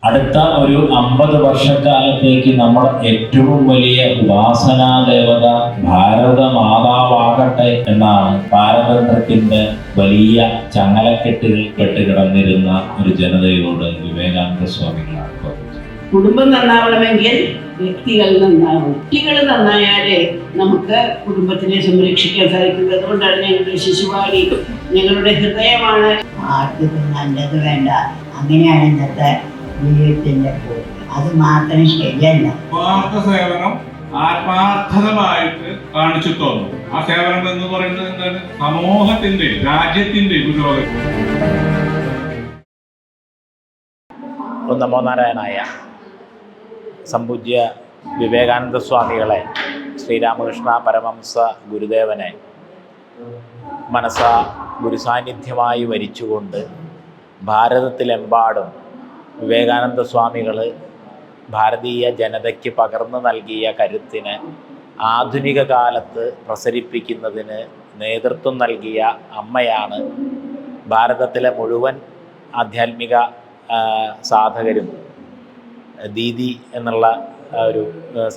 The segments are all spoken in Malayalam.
അടുത്ത ഒരു 50 വർഷക്കാലത്തേക്ക് നമ്മൾ ഏറ്റവും വലിയ ഉപാസനാ ദേവത ഭാരത മാതാവാകട്ടെ എന്നാണ് പാരതന്ത്ര്യത്തിന്റെ വലിയ ചങ്ങലക്കെട്ടുകൾ പെട്ടുകിടന്നിരുന്ന ഒരു ജനതയോട് വിവേകാനന്ദ സ്വാമികളാണ്. കുടുംബം നന്നാവണമെങ്കിൽ വ്യക്തികൾ നന്നാവണം. വ്യക്തികൾ നന്നായാലേ നമുക്ക് കുടുംബത്തിനെ സംരക്ഷിക്കാൻ സാധിക്കുന്നത്. അതുകൊണ്ടാണ് ഞങ്ങളുടെ ശിശുപാടി ഞങ്ങളുടെ ഹൃദയമാണ്. ആർക്കും നല്ലത് വേണ്ട, അങ്ങനെയാണ് ഇന്നത്തെ ജീവിതത്തിന്റെ പോയി. അത് മാത്രം ശരിയല്ല. സ്വാർത്ഥ സേവനം ആത്മാർത്ഥമായിട്ട് കാണിച്ചു തോന്നും. ആ സേവനം എന്ന് പറയുന്നത് എന്താണ്? സമൂഹത്തിന്റെ, രാജ്യത്തിന്റെ പുരോഗതി. നമോ നാരായണായ. സംപൂജ്യ വിവേകാനന്ദ സ്വാമികളെ, ശ്രീരാമകൃഷ്ണ പരമഹംസ ഗുരുദേവനെ മനസ്സാ ഗുരുസാന്നിധ്യമായി വരിച്ചുകൊണ്ട് ഭാരതത്തിലെമ്പാടും വിവേകാനന്ദ സ്വാമികൾ ഭാരതീയ ജനതയ്ക്ക് പകർന്നു നൽകിയ കരുത്തിന് ആധുനിക കാലത്ത് പ്രസരിപ്പിക്കുന്നതിന് നേതൃത്വം നൽകിയ അമ്മയാണ് ഭാരതത്തിലെ മുഴുവൻ ആധ്യാത്മിക സാധകരും ദീദി എന്നുള്ള ഒരു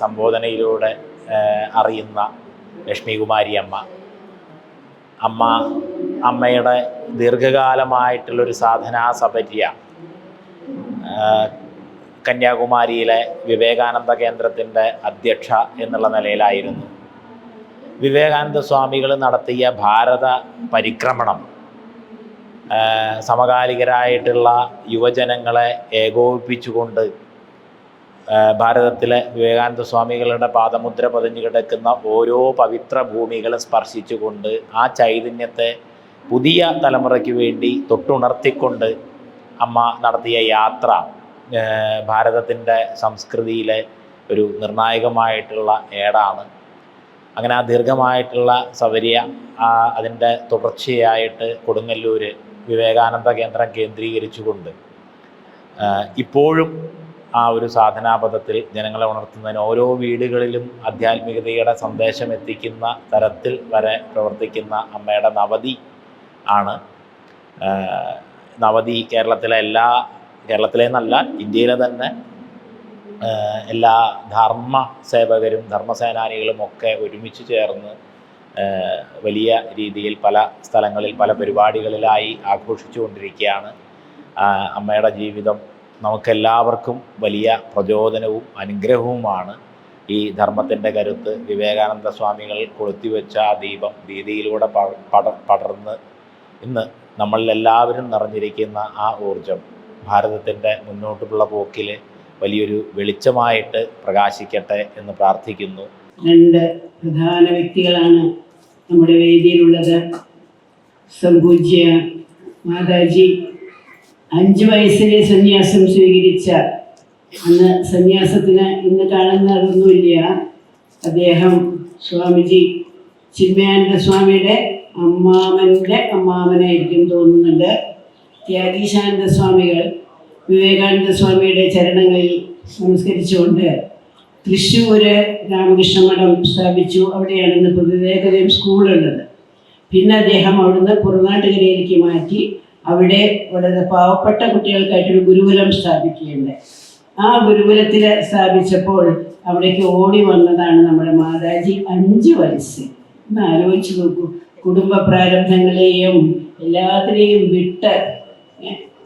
സംബോധനയിലൂടെ അറിയുന്ന ലക്ഷ്മികുമാരി അമ്മയുടെ ദീർഘകാലമായിട്ടുള്ളൊരു സാധനാ സപര്യ കന്യാകുമാരിയിലെ വിവേകാനന്ദ കേന്ദ്രത്തിൻ്റെ അധ്യക്ഷ എന്നുള്ള നിലയിലായിരുന്നു. വിവേകാനന്ദ സ്വാമികൾ നടത്തിയ ഭാരത പരിക്രമണം സമകാലികരായിട്ടുള്ള യുവജനങ്ങളെ ഏകോപിപ്പിച്ചുകൊണ്ട് ഭാരതത്തിലെ വിവേകാനന്ദ സ്വാമികളുടെ പാദമുദ്ര പതിഞ്ഞു കിടക്കുന്ന ഓരോ പവിത്ര ഭൂമികളും സ്പർശിച്ചുകൊണ്ട് ആ ചൈതന്യത്തെ പുതിയ തലമുറയ്ക്ക് വേണ്ടി തൊട്ടുണർത്തിക്കൊണ്ട് അമ്മ നടത്തിയ യാത്ര ഭാരതത്തിൻ്റെ സംസ്കൃതിയിലെ ഒരു നിർണായകമായിട്ടുള്ള ഏടാണ്. അങ്ങനെ ആ ദീർഘമായിട്ടുള്ള സൗകര്യ അതിൻ്റെ തുടർച്ചയായിട്ട് കൊടുങ്ങല്ലൂർ വിവേകാനന്ദ കേന്ദ്രം കേന്ദ്രീകരിച്ചുകൊണ്ട് ഇപ്പോഴും ആ ഒരു സാധനാപഥത്തിൽ ജനങ്ങളെ ഉണർത്തുന്നതിന് ഓരോ വീടുകളിലും ആധ്യാത്മികതയുടെ സന്ദേശം എത്തിക്കുന്ന തരത്തിൽ വരെ പ്രവർത്തിക്കുന്ന അമ്മയുടെ നവതി ആണ്. നവതി കേരളത്തിലെ എന്നല്ല, ഇന്ത്യയിലെ തന്നെ എല്ലാ ധർമ്മ സേവകരും ധർമ്മസേനാനികളും ഒക്കെ ഒരുമിച്ച് ചേർന്ന് വലിയ രീതിയിൽ പല സ്ഥലങ്ങളിൽ പല പരിപാടികളിലായി ആഘോഷിച്ചു കൊണ്ടിരിക്കുകയാണ്. അമ്മയുടെ ജീവിതം നമുക്കെല്ലാവർക്കും വലിയ പ്രചോദനവും അനുഗ്രഹവുമാണ്. ഈ ധർമ്മത്തിൻ്റെ കരുത്ത് വിവേകാനന്ദ സ്വാമികൾ കൊളുത്തിവെച്ച ആ ദീപം ദീദിയിലൂടെ പടർന്ന് ഇന്ന് നമ്മളിലെല്ലാവരും നിറഞ്ഞിരിക്കുന്ന ആ ഊർജം ഭാരതത്തിൻ്റെ മുന്നോട്ടുള്ള പോക്കിൽ വലിയൊരു വെളിച്ചമായിട്ട് പ്രകാശിക്കട്ടെ എന്ന് പ്രാർത്ഥിക്കുന്നു. രണ്ട് പ്രധാന വ്യക്തികളാണ് നമ്മുടെ വേദിയിലുള്ളത്. സംപൂജ്യ മാതാജി 5 വയസ്സിലെ സന്യാസം സ്വീകരിച്ച അന്ന് സന്യാസത്തിന് ഇന്ന് കാണുന്നതൊന്നുമില്ല. അദ്ദേഹം സ്വാമിജി ചിന്മയാനന്ദ സ്വാമിയുടെ അമ്മാമനായിരിക്കും തോന്നുന്നുണ്ട്. ത്യാഗീശാനന്ദ സ്വാമികൾ വിവേകാനന്ദ സ്വാമിയുടെ ചരണങ്ങളിൽ നമസ്കരിച്ചുകൊണ്ട് തൃശ്ശൂർ രാമകൃഷ്ണ മഠം സ്ഥാപിച്ചു. അവിടെയാണ് ഇന്ന് വിവേകദേവ് സ്കൂളുള്ളത്. പിന്നെ അദ്ദേഹം അവിടുന്ന് പുറനാട്ടുകരയിലേക്ക് മാറ്റി അവിടെ വളരെ പാവപ്പെട്ട കുട്ടികൾക്കായിട്ടൊരു ഗുരുകുലം സ്ഥാപിക്കുകയുണ്ട്. ആ ഗുരുകുലത്തിൽ സ്ഥാപിച്ചപ്പോൾ അവിടേക്ക് ഓടി വന്നതാണ് നമ്മുടെ മാതാജി 5 വയസ്സ്. ഒന്ന് ആലോചിച്ച് നോക്കൂ. കുടുംബ പ്രാരബ്ധങ്ങളെയും എല്ലാത്തിനെയും വിട്ട്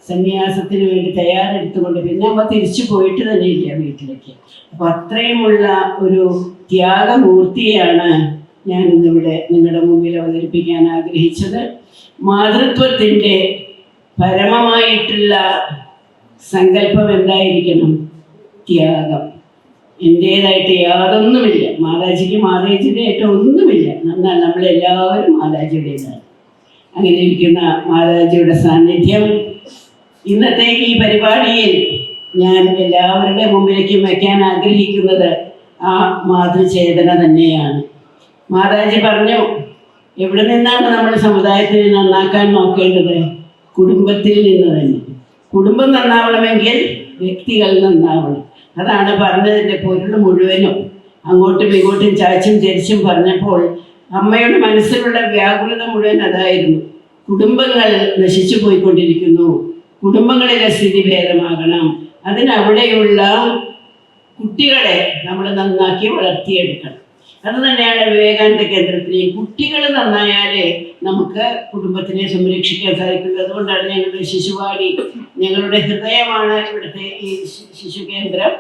സന്യാസത്തിന് വേണ്ടി തയ്യാറെടുത്തുകൊണ്ട് പിന്നെ അമ്മ തിരിച്ചു പോയിട്ട് തന്നെ ഇല്ല വീട്ടിലേക്ക്. അപ്പോൾ അത്രയുമുള്ള ഒരു ത്യാഗമൂർത്തിയാണ് ഞാൻ ഇന്നിവിടെ നിങ്ങളുടെ മുമ്പിൽ അവതരിപ്പിക്കാൻ ആഗ്രഹിച്ചത്. മാതൃത്വത്തിൻ്റെ പരമമായിട്ടുള്ള സങ്കല്പം എന്തായിരിക്കണം? ത്യാഗം. എൻ്റേതായിട്ട് യാതൊന്നുമില്ല, മാതാജിയുടെ ആയിട്ട് ഒന്നുമില്ല. എന്നാൽ നമ്മളെല്ലാവരും മാതാജിയുടേതാണ്. അങ്ങനെ ഇരിക്കുന്ന മാതാജിയുടെ സാന്നിധ്യം ഇന്നത്തെ ഈ പരിപാടിയിൽ ഞാൻ എല്ലാവരുടെ മുമ്പിലേക്കും വയ്ക്കാൻ ആഗ്രഹിക്കുന്നത് ആ മാതൃചേതന തന്നെയാണ്. മാതാജി പറഞ്ഞു, എവിടെ നിന്നാണ് നമ്മൾ സമുദായത്തിനെ നന്നാക്കാൻ നോക്കേണ്ടത്? കുടുംബത്തിൽ നിന്ന് തന്നെ. കുടുംബം നന്നാവണമെങ്കിൽ വ്യക്തികൾ നന്നാവണം. അതാണ് പറഞ്ഞതിൻ്റെ പൊരുൾ മുഴുവനും. അങ്ങോട്ടും ഇങ്ങോട്ടും ചാച്ചും ചരിച്ചും പറഞ്ഞപ്പോൾ അമ്മയുടെ മനസ്സിലുള്ള വ്യാകുലത മുഴുവൻ അതായിരുന്നു. കുടുംബങ്ങൾ നശിച്ചു പോയിക്കൊണ്ടിരിക്കുന്നു, കുടുംബങ്ങളിലെ സ്ഥിതി ഭേദമാകണം, അതിനവിടെയുള്ള കുട്ടികളെ നമ്മൾ നന്നാക്കി വളർത്തിയെടുക്കണം. അത് തന്നെയാണ് വിവേകാനന്ദ കേന്ദ്രത്തിലെയും. കുട്ടികൾ നന്നായാലേ നമുക്ക് കുടുംബത്തിനെ സംരക്ഷിക്കാൻ സാധിക്കുന്നത്. അതുകൊണ്ടാണ് ഞങ്ങളുടെ ശിശുവാടി, ഞങ്ങളുടെ ഹൃദയമാണ് ഇവിടുത്തെ ഈ ശിശു കേന്ദ്രം.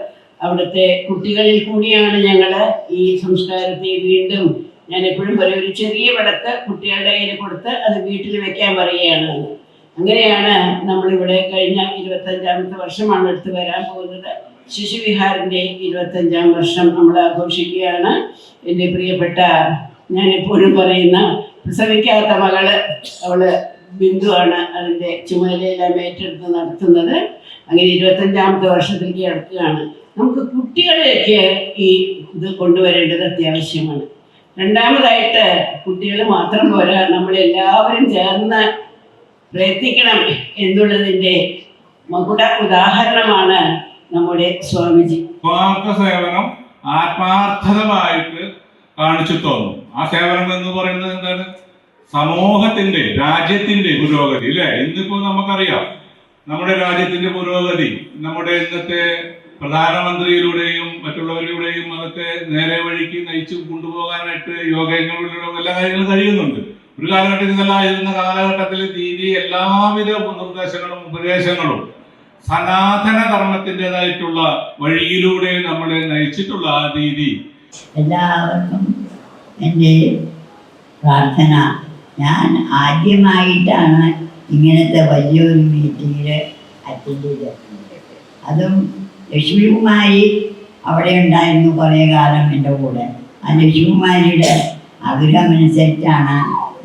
അവിടുത്തെ കുട്ടികളിൽ കൂടിയാണ് ഞങ്ങൾ ഈ സംസ്കാരത്തെ വീണ്ടും, ഞാൻ എപ്പോഴും പറയും, ഒരു ചെറിയ വിളക്ക് കുട്ടികളുടെ കയ്യിൽ കൊടുത്ത് അത് വീട്ടിൽ വെക്കാൻ പറയുകയാണ്. അങ്ങനെയാണ് നമ്മളിവിടെ കഴിഞ്ഞ 25ാമത്തെ വർഷമാണ് അടുത്ത് വരാൻ പോകുന്നത്. ശിശുവിഹാറിൻ്റെ 25ാം വർഷം നമ്മൾ ആഘോഷിക്കുകയാണ്. എൻ്റെ പ്രിയപ്പെട്ട, ഞാൻ എപ്പോഴും പറയുന്ന പ്രസവിക്കാത്ത മകള്, അവള് ബിന്ദുവാണ് അതിൻ്റെ ചുമതലയെല്ലാം ഏറ്റെടുത്ത് നടത്തുന്നത്. അങ്ങനെ 25ാമത്തെ വർഷത്തിലേക്ക് അടുക്കുകയാണ്. നമുക്ക് കുട്ടികളെയൊക്കെ ഈ ഇത് കൊണ്ടുവരേണ്ടത് അത്യാവശ്യമാണ്. രണ്ടാമതായിട്ട് കുട്ടികൾ മാത്രം പോരാ, നമ്മളെല്ലാവരും ചേർന്ന് പ്രയത്നിക്കണം എന്നുള്ളതിൻ്റെ മകുട ഉദാഹരണമാണ് നമ്മുടെ സ്വാമിജി. സ്വാർത്ഥ സേവനം ആത്മാർത്ഥതമായിട്ട് കാണിച്ചു തോന്നും. ആ സേവനം എന്ന് പറയുന്നത് എന്താണ്? സമൂഹത്തിന്റെ, രാജ്യത്തിന്റെ പുരോഗതി അല്ലേ? ഇന്നിപ്പോ നമുക്കറിയാം നമ്മുടെ രാജ്യത്തിന്റെ പുരോഗതി നമ്മുടെ ഇന്നത്തെ പ്രധാനമന്ത്രിയിലൂടെയും മറ്റുള്ളവരിലൂടെയും അതൊക്കെ നേരെ വഴിക്ക് നയിച്ചു കൊണ്ടുപോകാനായിട്ട് യോഗങ്ങളിലൂടെ എല്ലാ കാര്യങ്ങളും കഴിയുന്നുണ്ട്. ഒരു കാലഘട്ടത്തിൽ നിന്നല്ലായിരുന്ന കാലഘട്ടത്തിൽ ദീദി എല്ലാവിധ നിർദ്ദേശങ്ങളും ഉപദേശങ്ങളും സനാതന ധർമ്മത്തിൻ്റെതായിട്ടുള്ള വഴിയിലൂടെ നമ്മളെ നയിച്ചിട്ടുള്ള ആ ദീദി. എല്ലാവർക്കും എൻ്റെ പ്രാർത്ഥന. ഞാൻ ആദ്യമായിട്ടാണ് ഇങ്ങനത്തെ വലിയൊരു മീറ്റിങ്ങിൽ അറ്റൻഡ് ചെയ്തിട്ടുണ്ട്. അതും ലക്ഷ്മികുമാരി അവിടെ ഉണ്ടായിരുന്നു കുറേ കാലം എൻ്റെ കൂടെ. ആ ലക്ഷ്മികുമാരിയുടെ ആഗ്രഹമനുസരിച്ചാണ്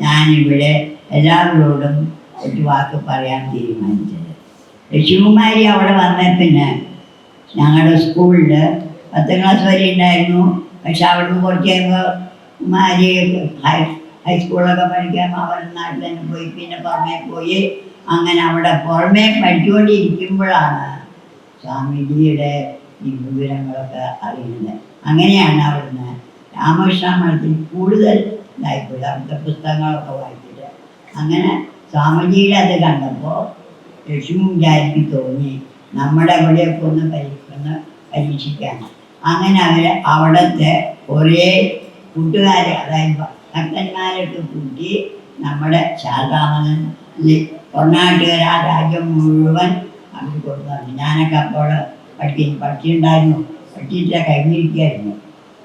ഞാനിവിടെ എല്ലാവരോടും ഒരു വാക്ക് പറയാൻ തീരുമാനിച്ചത്. ലക്ഷ്മികുമാരി അവിടെ വന്ന പിന്നെ ഞങ്ങളുടെ സ്കൂളിൽ 10ാം ക്ലാസ് വരെ ഉണ്ടായിരുന്നു. പക്ഷെ അവിടുന്ന് കുറച്ച് കഴിയുമ്പോൾ കുമാരി ഹൈസ്കൂളൊക്കെ പഠിക്കാൻ അവരുടെ നാട്ടിൽ തന്നെ പോയി, പിന്നെ പുറമേ പോയി. അങ്ങനെ അവിടെ പുറമേ പഠിച്ചുകൊണ്ടിരിക്കുമ്പോഴാണ് സ്വാമിജിയുടെ ഈ വിവരങ്ങളൊക്കെ അറിയുന്നത്. അങ്ങനെയാണ് അവിടുന്ന് രാമകൃഷ്ണ മഠത്തിൽ കൂടുതൽ ഇതായിപ്പോയി. അവിടുത്തെ പുസ്തകങ്ങളൊക്കെ വായിച്ചിട്ട് അങ്ങനെ സ്വാമിജിയുടെ അത് കണ്ടപ്പോൾ ലക്ഷ്മി വിചാരിക്ക് തോന്നി നമ്മുടെ എവിടെയൊക്കെ ഒന്ന് പരീക്ഷിക്കാൻ. അങ്ങനെ അവർ അവിടുത്തെ കുറേ കൂട്ടുകാരെ, അതായത് ഭക്തന്മാരൊക്കെ കൂട്ടി നമ്മുടെ ശാരദാമനിൽ കൊറനാട്ടുകാർ ആ രാജ്യം മുഴുവൻ അവർ കൊടുത്തു. ഞാനൊക്കെ അപ്പോൾ പഠിച്ചിട്ടുണ്ടായിരുന്നു. പഠിച്ചിട്ട് കഴിഞ്ഞിരിക്കുകയായിരുന്നു.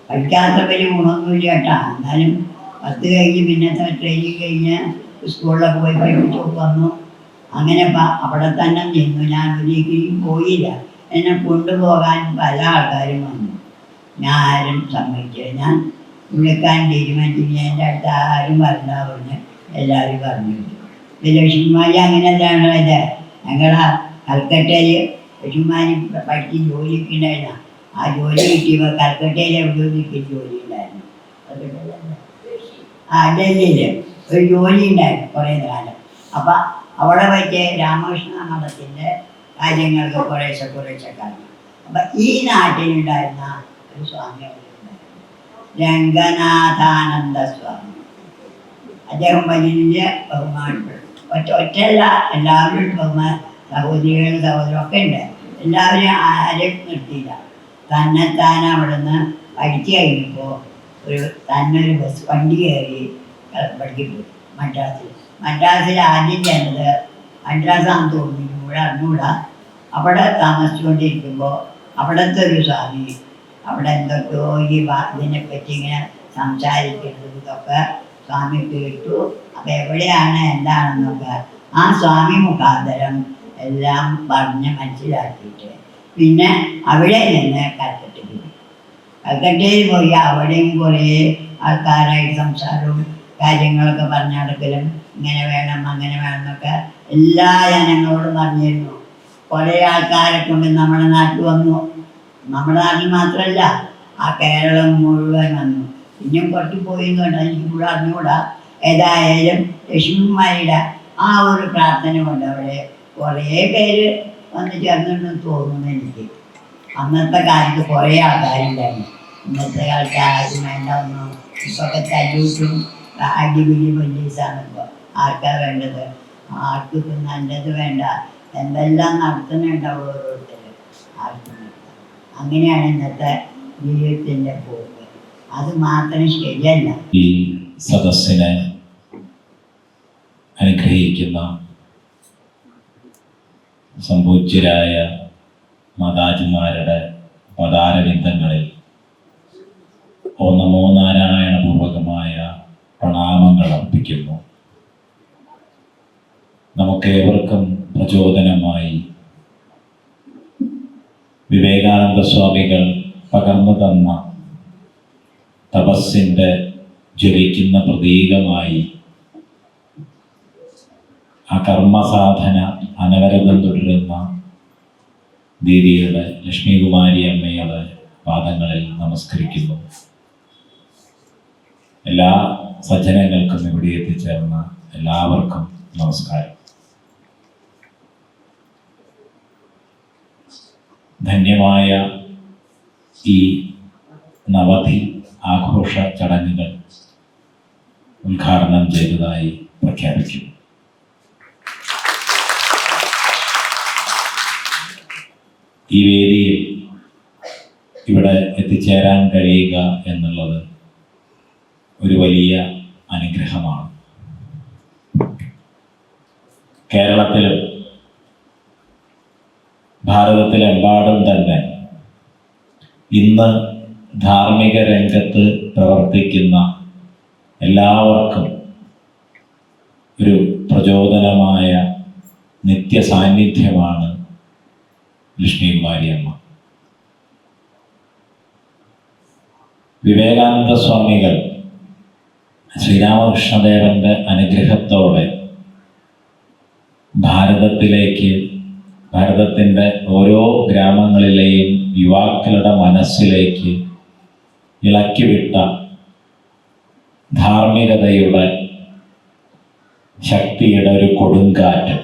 പഠിക്കാത്ത വലിയ ഗുണമൊന്നുമില്ല കേട്ടോ. എന്നാലും 10 കഴിഞ്ഞ് പിന്നത്തെ ട്രെയിനിങ് കഴിഞ്ഞ് സ്കൂളിലൊക്കെ പോയി പഠിപ്പിച്ചൊക്കെ വന്നു. അങ്ങനെ അവിടെ തന്നെ നിന്നു. ഞാൻ ഒരിക്കലും പോയില്ല. എന്നെ കൊണ്ടുപോകാൻ പല ആൾക്കാരും വന്നു. ഞാൻ ആരും സമ്മതിച്ചില്ല. ഞാൻ വിളിക്കാൻ തീരുമാനിച്ചു. എൻ്റെ അടുത്ത് ആരും വരണ്ട പറഞ്ഞ് എല്ലാവരും പറഞ്ഞു. ലക്ഷ്മിമാരി അങ്ങനെയല്ലാണ് ഇത്. ഞങ്ങളുടെ കൽക്കട്ടയിൽ ലക്ഷ്മിമാരി പഠിച്ച് ജോലിയൊക്കെ ഉണ്ടായിരുന്നു. ആ ജോലി കിട്ടിയപ്പോൾ കൽക്കട്ടയിൽ എവിടെ കിട്ടിയ ജോലി ഉണ്ടായിരുന്നു. ആ ഡൽഹിയിൽ ഒരു ജോലി ഉണ്ടായിരുന്നു കുറേ കാലം. അപ്പം അവിടെ വെച്ച് രാമകൃഷ്ണ മഠത്തിൻ്റെ കാര്യങ്ങൾക്ക് കുറേശ്ശെ കാണും. അപ്പം ഈ നാട്ടിലുണ്ടായിരുന്ന ഒരു സ്വാമി അവിടെ ഉണ്ടായിരുന്നു, രംഗനാഥാനന്ദ സ്വാമി. അദ്ദേഹം വലിയ ബഹുമാനപ്പെടും. ഒറ്റയല്ല, എല്ലാവരും സഹോദരികളും സഹോദരമൊക്കെ ഉണ്ട്. എല്ലാവരും ആരും നിർത്തിയില്ല. തന്നെത്താൻ അവിടുന്ന് പഠിച്ചു കഴിഞ്ഞപ്പോൾ തന്നൊരു ബസ് വണ്ടി കയറി പഠിക്കപ്പെട്ടു മദ്രാസിൽ ആദ്യം ചെന്നത് മദ്രാസാണെന്ന് തോന്നുന്നു, ഇവിടെ അറിഞ്ഞുകൂടാ. അവിടെ താമസിച്ചുകൊണ്ടിരിക്കുമ്പോൾ അവിടുത്തെ ഒരു സ്വാമി അവിടെ എന്തൊക്കെയോ ഈ ഇതിനെപ്പറ്റി ഇങ്ങനെ സംസാരിക്കുന്നത് ഇതൊക്കെ സ്വാമി കേട്ടു. അപ്പം എവിടെയാണ് എന്താണെന്നൊക്കെ ആ സ്വാമി മുഖാന്തരം എല്ലാം പറഞ്ഞ് മനസ്സിലാക്കിയിട്ട് പിന്നെ അവിടെ നിന്ന് കൽക്കട്ടയിൽ പോയി അവിടെയും കുറേ ആൾക്കാരായിട്ട് സംസാരവും കാര്യങ്ങളൊക്കെ പറഞ്ഞു നടക്കലും ഇങ്ങനെ വേണം അങ്ങനെ വേണം എന്നൊക്കെ എല്ലാ ജനങ്ങളോടും പറഞ്ഞിരുന്നു. കുറേ ആൾക്കാരെ കൊണ്ട് നമ്മുടെ നാട്ടിൽ വന്നു. നമ്മുടെ നാട്ടിൽ മാത്രമല്ല, ആ കേരളം മുഴുവൻ വന്നു. ഇനിയും കുറച്ച് പോയി എന്ന് എനിക്ക് കൂടെ അറിഞ്ഞുകൂടാ. ഏതായാലും ലക്ഷ്മിമാരിയുടെ ആ ഒരു പ്രാർത്ഥന കൊണ്ട് അവിടെ കുറേ പേര് വന്ന് ചേർന്നിട്ടുണ്ടെന്ന് തോന്നുന്നു എനിക്ക്. അന്നത്തെ കാലത്ത് കുറേ ആൾക്കാരുണ്ടായിരുന്നു. ഇന്നത്തെ കാലത്ത് ആരും വേണ്ട ഒന്നും. ഇപ്പൊക്കെ തല്ലൂട്ടും അടിപിടി പോലീസാണ് ഇപ്പോൾ. ആർക്കാ വേണ്ടത്? ആർക്കും നല്ലത് വേണ്ട. എന്തെല്ലാം നടത്തുന്നുണ്ടാവും ഓരോരുത്തർ. ആക്കി നിർത്താം. അങ്ങനെയാണ് ഇന്നത്തെ ജീവിതത്തിൻ്റെ പോക്ക്. അത് മാത്രം ശരിയല്ല. ഈ സദസ്സിനെ അനുഗ്രഹിക്കുന്ന സംപൂജ്യരായ മാതാജിമാരുടെ പദാരവിന്ദങ്ങളിൽ നമോ നാരായണപൂർവകമായ പ്രണാമങ്ങൾ അർപ്പിക്കുന്നു. നമുക്കേവർക്കും പ്രചോദനമായി വിവേകാനന്ദ സ്വാമികൾ പകർന്നു തന്ന തപസ്സിൻ്റെ ജ്വലിക്കുന്ന പ്രതീകമായി ആ കർമ്മസാധന അനവരതം തുടരുന്ന ദീദിയുടെ ലക്ഷ്മികുമാരി അമ്മയുടെ പാദങ്ങളിൽ നമസ്കരിക്കുന്നു. എല്ലാ സജ്ജനങ്ങൾക്കും ഇവിടെ എത്തിച്ചേർന്ന എല്ലാവർക്കും നമസ്കാരം. ധന്യമായ ഈ നവതി ആഘോഷ ചടങ്ങുകൾ ഉദ്ഘാടനം ചെയ്തതായി പ്രഖ്യാപിക്കുന്നു. ഈ വേദിയിൽ ഇവിടെ എത്തിച്ചേരാൻ കഴിയുക എന്നുള്ളത് ഒരു വലിയ അനുഗ്രഹമാണ്. കേരളത്തിലും ഭാരതത്തിലെമ്പാടും തന്നെ ഇന്ന് ധാർമ്മിക രംഗത്ത് പ്രവർത്തിക്കുന്ന എല്ലാവർക്കും ഒരു പ്രചോദനമായ നിത്യസാന്നിധ്യമാണ് ലക്ഷ്മികുമാരി അമ്മ. വിവേകാനന്ദ സ്വാമികൾ ശ്രീരാമകൃഷ്ണദേവന്റെ അനുഗ്രഹത്തോടെ ഭാരതത്തിൻ്റെ ഓരോ ഗ്രാമങ്ങളിലെയും യുവാക്കളുടെ മനസ്സിലേക്ക് ഇളക്കിവിട്ട ധാർമ്മികതയുടെ ശക്തിയുടെ ഒരു കൊടുങ്കാറ്റ്.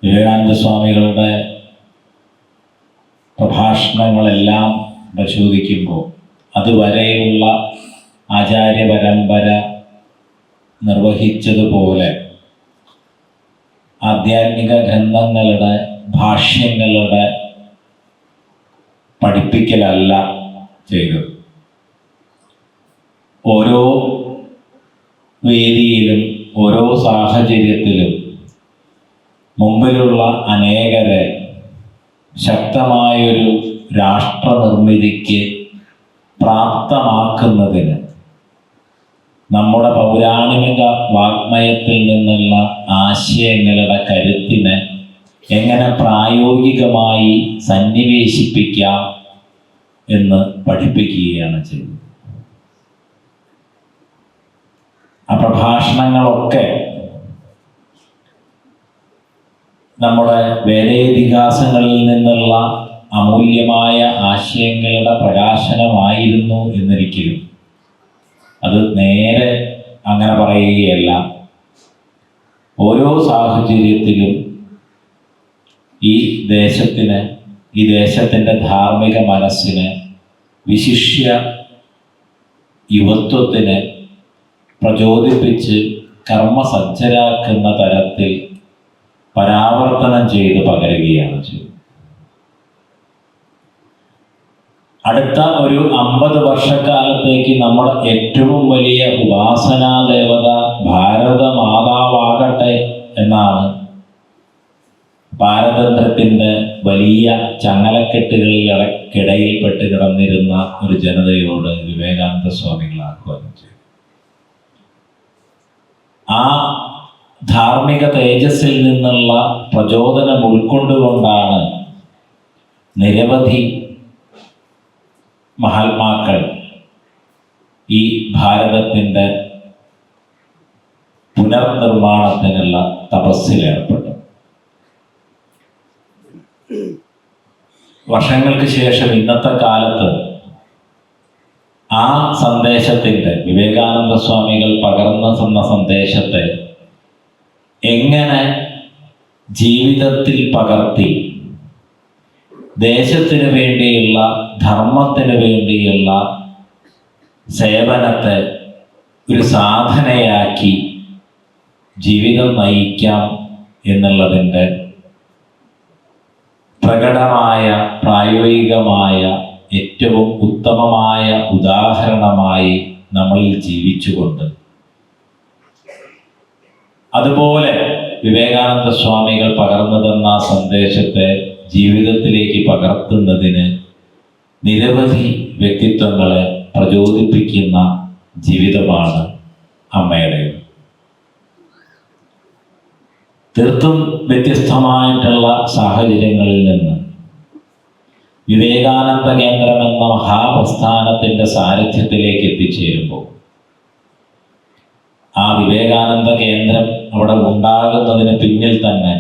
വിവേകാനന്ദ സ്വാമികളുടെ പ്രഭാഷണങ്ങളെല്ലാം പരിശോധിക്കുമ്പോൾ അതുവരെയുള്ള ആചാര്യ പരമ്പര നിർവഹിച്ചതുപോലെ ആധ്യാത്മിക ഗ്രന്ഥങ്ങളുടെ ഭാഷ്യങ്ങളുടെ പഠിപ്പിക്കലല്ല ചെയ്തത്. ഓരോ വേദിയിലും ഓരോ സാഹചര്യത്തിലും മുമ്പിലുള്ള അനേകരെ ശക്തമായൊരു രാഷ്ട്ര നിർമ്മിതിക്ക് പ്രാപ്തമാക്കുന്നതിന് നമ്മുടെ പൗരാണിക വാഗ്മയത്തിൽ നിന്നുള്ള ആശയങ്ങളുടെ കരുത്തിനെ എങ്ങനെ പ്രായോഗികമായി സന്നിവേശിപ്പിക്കാം എന്ന് പഠിപ്പിക്കുകയാണ് ചെയ്തത്. ആ പ്രഭാഷണങ്ങളൊക്കെ നമ്മുടെ വേദേതിഹാസങ്ങളിൽ നിന്നുള്ള അമൂല്യമായ ആശയങ്ങളുടെ പ്രകാശനമായിരുന്നു എന്നൊരിക്കലും അത് നേരെ അങ്ങനെ പറയുകയല്ല. ഓരോ സാഹചര്യത്തിലും ഈ ദേശത്തിൻ്റെ ധാർമ്മിക മനസ്സിന്, വിശിഷ്യ യുവത്വത്തിന് പ്രചോദിപ്പിച്ച് കർമ്മസജ്ജരാക്കുന്ന തരത്തിൽ പരാവർത്തനം ചെയ്ത് പകരുകയാണ് ചെയ്തത്. അടുത്ത ഒരു 50 വർഷക്കാലത്തേക്ക് നമ്മുടെ ഏറ്റവും വലിയ ഉപാസനാ ദേവത ഭാരത മാതാവാകട്ടെ എന്നാണ് പാരതന്ത്ര്യത്തിൻ്റെ വലിയ ചങ്ങലക്കെട്ടുകളിൽക്കിടയിൽപ്പെട്ട് കിടന്നിരുന്ന ഒരു ജനതയോട് വിവേകാനന്ദ സ്വാമികൾ ആഹ്വാനം ചെയ്തു. ആ ധാർമ്മിക തേജസ്സിൽ നിന്നുള്ള പ്രചോദനം ഉൾക്കൊണ്ടുകൊണ്ടാണ് നിരവധി മഹാത്മാക്കൾ ഈ ഭാരതത്തിൻ്റെ പുനർനിർമ്മാണത്തിനുള്ള തപസ്സിലേർപ്പെട്ടു. വർഷങ്ങൾക്ക് ശേഷം ഇന്നത്തെ കാലത്ത് ആ സന്ദേശത്തിൻ്റെ, വിവേകാനന്ദ സ്വാമികൾ പകർന്നു തന്ന സന്ദേശത്തെ എങ്ങനെ ജീവിതത്തിൽ പകർത്തി ദേശത്തിന് വേണ്ടിയുള്ള, ധർമ്മത്തിന് വേണ്ടിയുള്ള സേവനത്തെ ഒരു സാധനയാക്കി ജീവിതം നയിക്കാം എന്നുള്ളതിൻ്റെ പ്രകടമായ പ്രായോഗികമായ ഏറ്റവും ഉത്തമമായ ഉദാഹരണമായി നമ്മളിൽ ജീവിച്ചുകൊണ്ട്, അതുപോലെ വിവേകാനന്ദ സ്വാമികൾ പകർന്നു തന്ന സന്ദേശത്തെ ജീവിതത്തിലേക്ക് പകർത്തുന്നതിന് നിരവധി വ്യക്തിത്വങ്ങളെ പ്രചോദിപ്പിക്കുന്ന ജീവിതമാണ് അമ്മയുടേത്. തീർത്തും വ്യത്യസ്തമായിട്ടുള്ള സാഹചര്യങ്ങളിൽ നിന്ന് വിവേകാനന്ദ കേന്ദ്രം എന്ന മഹാപ്രസ്ഥാനത്തിൻ്റെ സാരഥ്യത്തിലേക്ക് എത്തിച്ചേരുമ്പോൾ, ആ വിവേകാനന്ദ കേന്ദ്രം അവിടെ ഉണ്ടാകുന്നതിന് പിന്നിൽ തന്നെ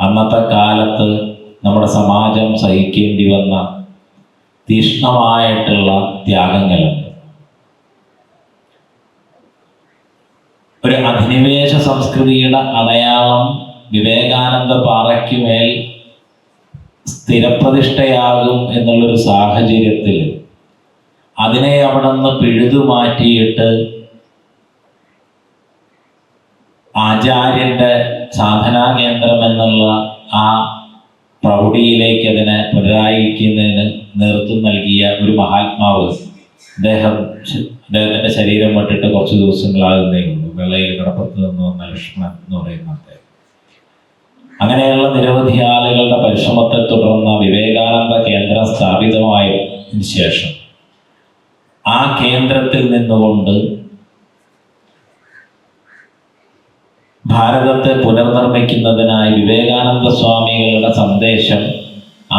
അന്നത്തെ കാലത്ത് നമ്മുടെ സമാജം സഹിക്കേണ്ടി വന്ന തീക്ഷ്ണമായിട്ടുള്ള ത്യാഗങ്ങളുണ്ട്. ഒരു അധിനിവേശ സംസ്കൃതിയുടെ അടയാളം വിവേകാനന്ദ പാറയ്ക്കുമേൽ സ്ഥിരപ്രതിഷ്ഠയാകും എന്നുള്ളൊരു സാഹചര്യത്തിൽ അതിനെ അവിടെ നിന്ന് പിഴുതുമാറ്റിയിട്ട് ആചാര്യൻ്റെ സാധനാ കേന്ദ്രം എന്നുള്ള ആ പ്രൗഢിയിലേക്ക് അതിനെ പുനരായിക്കുന്നതിന് നേതൃത്വം നൽകിയ ഒരു മഹാത്മാവ്, അദ്ദേഹത്തിൻ്റെ ശരീരം വിട്ടിട്ട് കുറച്ച് ദിവസങ്ങളാകുന്നേ ഉള്ളൂ. വെള്ളയിൽ കടപ്പുറത്ത് നിന്ന് വന്ന ലക്ഷ്മണൻ എന്ന് പറയുന്ന അദ്ദേഹം. അങ്ങനെയുള്ള നിരവധി ആളുകളുടെ പരിശ്രമത്തെ തുടർന്ന് വിവേകാനന്ദ കേന്ദ്രം സ്ഥാപിതമായതിനു ശേഷം ആ കേന്ദ്രത്തിൽ നിന്നുകൊണ്ട് ഭാരതത്തെ പുനർനിർമ്മിക്കുന്നതിനായി വിവേകാനന്ദ സ്വാമികളുടെ സന്ദേശം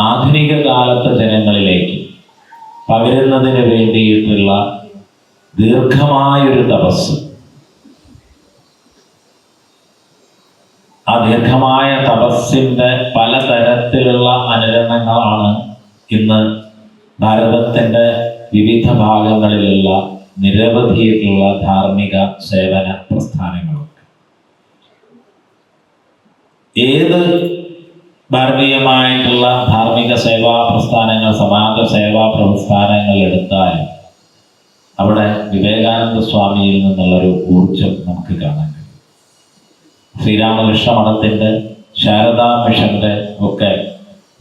ആധുനിക കാലത്തെ ജനങ്ങളിലേക്ക് പകരുന്നതിന് വേണ്ടിയിട്ടുള്ള ദീർഘമായൊരു തപസ്, ആ ദീർഘമായ തപസ്സിൻ്റെ പലതരത്തിലുള്ള അനുരണങ്ങളാണ് ഇന്ന് ഭാരതത്തിൻ്റെ വിവിധ ഭാഗങ്ങളിലുള്ള നിരവധിയായിട്ടുള്ള ധാർമ്മിക സേവന പ്രസ്ഥാനങ്ങളൊക്കെ. ഏത് ഭാരതീയമായിട്ടുള്ള ധാർമ്മിക സേവാ പ്രസ്ഥാനങ്ങൾ, സമാജ സേവാ പ്രസ്ഥാനങ്ങൾ എടുത്താലും അവിടെ വിവേകാനന്ദ സ്വാമിയിൽ നിന്നുള്ളൊരു ഊർജം നമുക്ക് കാണാൻ കഴിയും. ശ്രീരാമകൃഷ്ണ മഠത്തിൻ്റെ, ശാരദാ മിഷൻ്റെ ഒക്കെ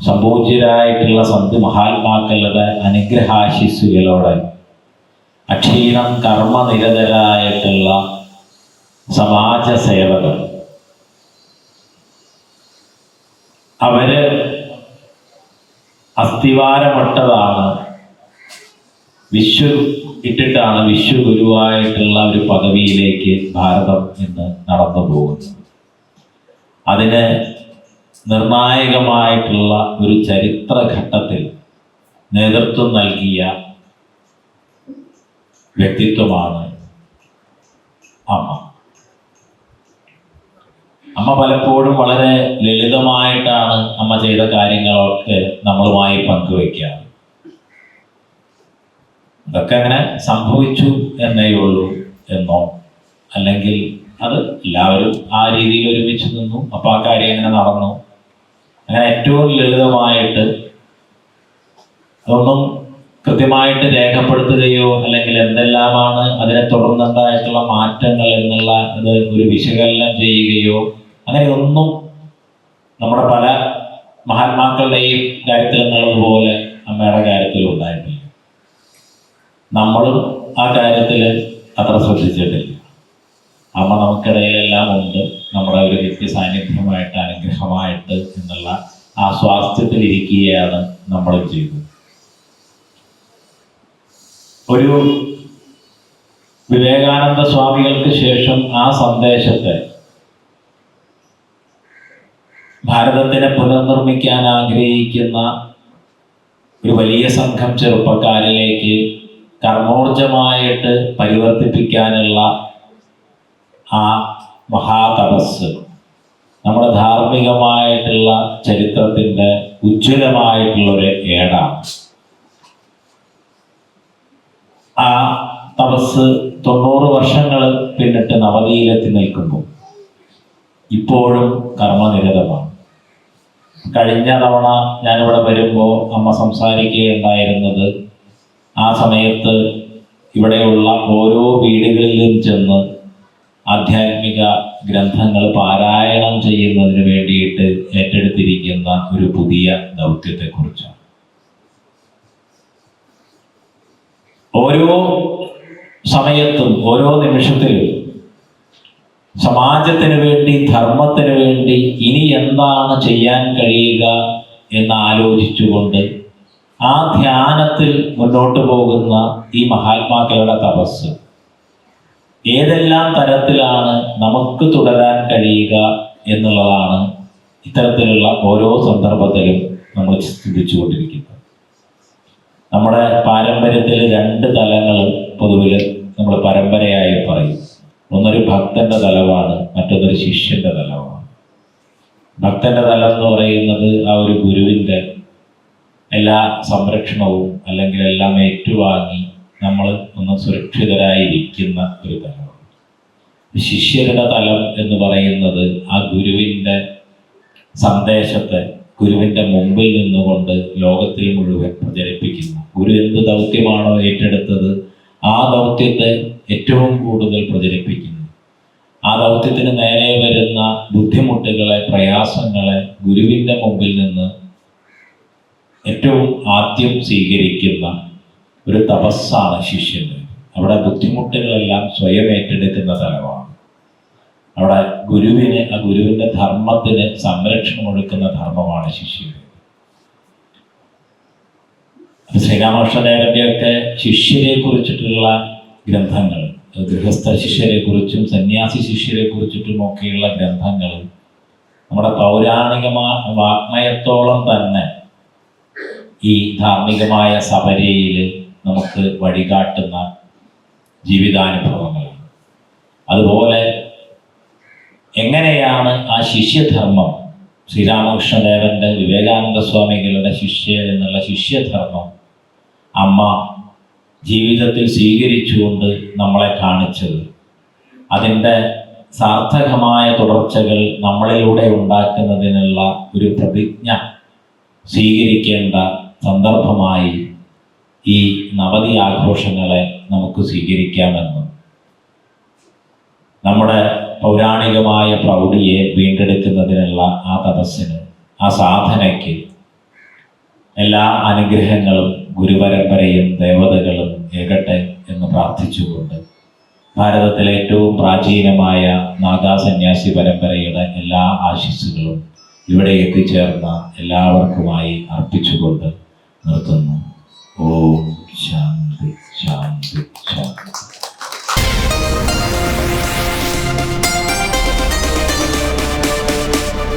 സംപൂജ്യരായിട്ടുള്ള സന്ത് മഹാത്മാക്കളുടെ അനുഗ്രഹാശിസ്സുകളോടെ അക്ഷീണം കർമ്മനിരതരായിട്ടുള്ള സമാജ സേവകർ, അവര് അസ്ഥിവാരമിട്ടതാണ്, ഇട്ടിട്ടാണ് വിശ്വഗുരുവായിട്ടുള്ള ഒരു പദവിയിലേക്ക് ഭാരതം ഇന്ന് നടന്നു പോകുന്നത്. അതിന് നിർണായകമായിട്ടുള്ള ഒരു ചരിത്രഘട്ടത്തിൽ നേതൃത്വം നൽകിയ വ്യക്തിത്വമാണ് അമ്മ. അമ്മ പലപ്പോഴും വളരെ ലളിതമായിട്ടാണ് അമ്മ ചെയ്ത കാര്യങ്ങളൊക്കെ നമ്മളുമായി പങ്കുവയ്ക്കാറ്. അതൊക്കെ അങ്ങനെ സംഭവിച്ചു എന്നേ ഉള്ളൂ എന്നോ, അല്ലെങ്കിൽ അത് എല്ലാവരും ആ രീതിയിൽ ഒരുമിച്ച് നിന്നു, അപ്പോൾ ആ കാര്യം അങ്ങനെ നടന്നു, അങ്ങനെ ഏറ്റവും ലളിതമായിട്ട് അതൊന്നും കൃത്യമായിട്ട് രേഖപ്പെടുത്തുകയോ അല്ലെങ്കിൽ എന്തെല്ലാമാണ് അതിനെ തുടർന്നുണ്ടായിട്ടുള്ള മാറ്റങ്ങൾ എന്നുള്ള അത് ഒരു വിശകലനം ചെയ്യുകയോ അങ്ങനെയൊന്നും നമ്മുടെ പല മഹാത്മാക്കളുടെയും കാര്യത്തിൽ എന്നുള്ളതുപോലെ അമ്മയുടെ കാര്യത്തിൽ ഉണ്ടായിട്ടില്ല. നമ്മളും ആ കാര്യത്തിൽ അത്ര ശ്രദ്ധിച്ചിട്ടില്ല. അമ്മ നമുക്കിടയിലെല്ലാം ഉണ്ട്, നമ്മുടെ ഒരു വ്യക്തി സാന്നിധ്യമായിട്ട് അനുഗ്രഹമായിട്ട് എന്നുള്ള ആ സ്വാസ്ഥ്യത്തിലിരിക്കുകയാണ് നമ്മളും ചെയ്തത്. ഒരു വിവേകാനന്ദ സ്വാമികൾക്ക് ശേഷം ആ സന്ദേശത്തെ ഭാരതത്തിനെ പുനർനിർമ്മിക്കാൻ ആഗ്രഹിക്കുന്ന ഒരു വലിയ സംഘം ചെറുപ്പക്കാരിലേക്ക് കർമ്മോർജമായിട്ട് പരിവർത്തിപ്പിക്കാനുള്ള ആ മഹാതപസ് നമ്മുടെ ധാർമ്മികമായിട്ടുള്ള ചരിത്രത്തിൻ്റെ ഉജ്ജ്വലമായിട്ടുള്ളൊരു ഏടാണ്. ആ തപസ് 90 വർഷങ്ങൾ പിന്നിട്ട് നവതിയിലെത്തി നിൽക്കുമ്പോൾ ഇപ്പോഴും കർമ്മനിരതമാണ്. കഴിഞ്ഞ തവണ ഞാനിവിടെ വരുമ്പോൾ അമ്മ സംസാരിക്കുകയുണ്ടായിരുന്നത് ആ സമയത്ത് ഇവിടെയുള്ള ഓരോ വീടുകളിലും ചെന്ന് ആധ്യാത്മിക ഗ്രന്ഥങ്ങൾ പാരായണം ചെയ്യുന്നതിന് വേണ്ടിയിട്ട് ഏറ്റെടുത്തിരിക്കുന്ന ഒരു പുതിയ ദൗത്യത്തെക്കുറിച്ചാണ്. ഓരോ സമയത്തും ഓരോ നിമിഷത്തിലും സമാജത്തിന് വേണ്ടി, ധർമ്മത്തിന് വേണ്ടി ഇനി എന്താണ് ചെയ്യാൻ കഴിയുക എന്ന് ആലോചിച്ചുകൊണ്ട് ആ ധ്യാനത്തിൽ മുന്നോട്ട് പോകുന്ന ഈ മഹാത്മാക്കളുടെ തപസ് ഏതെല്ലാം തരത്തിലാണ് നമുക്ക് തുടരാൻ കഴിയുക എന്നുള്ളതാണ് ഇത്തരത്തിലുള്ള ഓരോ സന്ദർഭത്തിലും നമ്മൾ ചിന്തിച്ചുകൊണ്ടിരിക്കുന്നത്. നമ്മുടെ പാരമ്പര്യത്തിൽ 2 തലങ്ങൾ പൊതുവിൽ നമ്മൾ പരമ്പരയായി പറയും. ഒന്നൊരു ഭക്തന്റെ തലമാണ്, മറ്റൊന്നൊരു ശിഷ്യന്റെ തലമാണ്. ഭക്തന്റെ തലം എന്ന് പറയുന്നത് ആ ഒരു ഗുരുവിൻ്റെ എല്ലാ സംരക്ഷണവും അല്ലെങ്കിൽ എല്ലാം ഏറ്റുവാങ്ങി നമ്മൾ ഒന്ന് സുരക്ഷിതരായിരിക്കുന്ന ഒരു തലമാണ്. ശിഷ്യരുടെ തലം എന്ന് പറയുന്നത് ആ ഗുരുവിൻ്റെ സന്ദേശത്തെ ഗുരുവിൻ്റെ മുമ്പിൽ നിന്നുകൊണ്ട് ലോകത്തിൽ മുഴുവൻ പ്രചരിപ്പിക്കുന്നു. ഗുരു എന്ത് ദൗത്യമാണോ ഏറ്റെടുത്തത് ആ ദൗത്യത്തെ ഏറ്റവും കൂടുതൽ പ്രചരിപ്പിക്കുന്നു. ആ ദൗത്യത്തിന് നേരെ വരുന്ന ബുദ്ധിമുട്ടുകളെ, പ്രയാസങ്ങളെ ഗുരുവിൻ്റെ മുമ്പിൽ നിന്ന് ഏറ്റവും ആദ്യം സ്വീകരിക്കുന്ന ഒരു തപസ്സാണ് ശിഷ്യന്. അവിടെ ബുദ്ധിമുട്ടുകളെല്ലാം സ്വയം ഏറ്റെടുക്കുന്ന തലമാണ്. അവിടെ ഗുരുവിന്, ആ ഗുരുവിൻ്റെ ധർമ്മത്തിന് സംരക്ഷണം കൊടുക്കുന്ന ധർമ്മമാണ് ശിഷ്യന്. ശ്രീരാമകൃഷ്ണദേവൻ്റെയൊക്കെ ശിഷ്യരെ കുറിച്ചിട്ടുള്ള ഗ്രന്ഥങ്ങൾ, ഗൃഹസ്ഥ ശിഷ്യരെ കുറിച്ചും സന്യാസി ശിഷ്യരെ കുറിച്ചിട്ടും ഒക്കെയുള്ള ഗ്രന്ഥങ്ങൾ നമ്മുടെ പൗരാണിക വാഗ്മയത്തോളം തന്നെ ഈ ധാർമ്മികമായ സപര്യയിൽ നമുക്ക് വഴികാട്ടുന്ന ജീവിതാനുഭവങ്ങളാണ്. അതുപോലെ എങ്ങനെയാണ് ആ ശിഷ്യധർമ്മം, ശ്രീരാമകൃഷ്ണദേവൻ്റെ, വിവേകാനന്ദ സ്വാമികളുടെ ശിഷ്യ എന്നുള്ള ശിഷ്യധർമ്മം അമ്മ ജീവിതത്തിൽ സ്വീകരിച്ചുകൊണ്ട് നമ്മളെ കാണിച്ചത്, അതിൻ്റെ സാർത്ഥകമായ തുടർച്ചകൾ നമ്മളിലൂടെ ഉണ്ടാക്കുന്നതിനുള്ള ഒരു പ്രതിജ്ഞ സ്വീകരിക്കേണ്ട സന്ദർഭമായി ഈ നവതി ആഘോഷങ്ങളെ നമുക്ക് സ്വീകരിക്കാമെന്നും നമ്മുടെ പൗരാണികമായ പ്രൗഢിയെ വീണ്ടെടുക്കുന്നതിനുള്ള ആ തപസ്സിന്, ആ സാധനയ്ക്ക് എല്ലാ അനുഗ്രഹങ്ങളും ഗുരുപരമ്പരയും ദേവതകളും ഏകട്ടെ എന്ന് പ്രാർത്ഥിച്ചുകൊണ്ട് ഭാരതത്തിലെ ഏറ്റവും പ്രാചീനമായ നാഗാസന്യാസി പരമ്പരയുടെ എല്ലാ ആശീസ്സുകളും ഇവിടെ എത്തിച്ചേർന്ന എല്ലാവർക്കുമായി അർപ്പിച്ചുകൊണ്ട് നിർത്തുന്നു. ഓം ശാന്തി ശാന്തി ശാന്തി.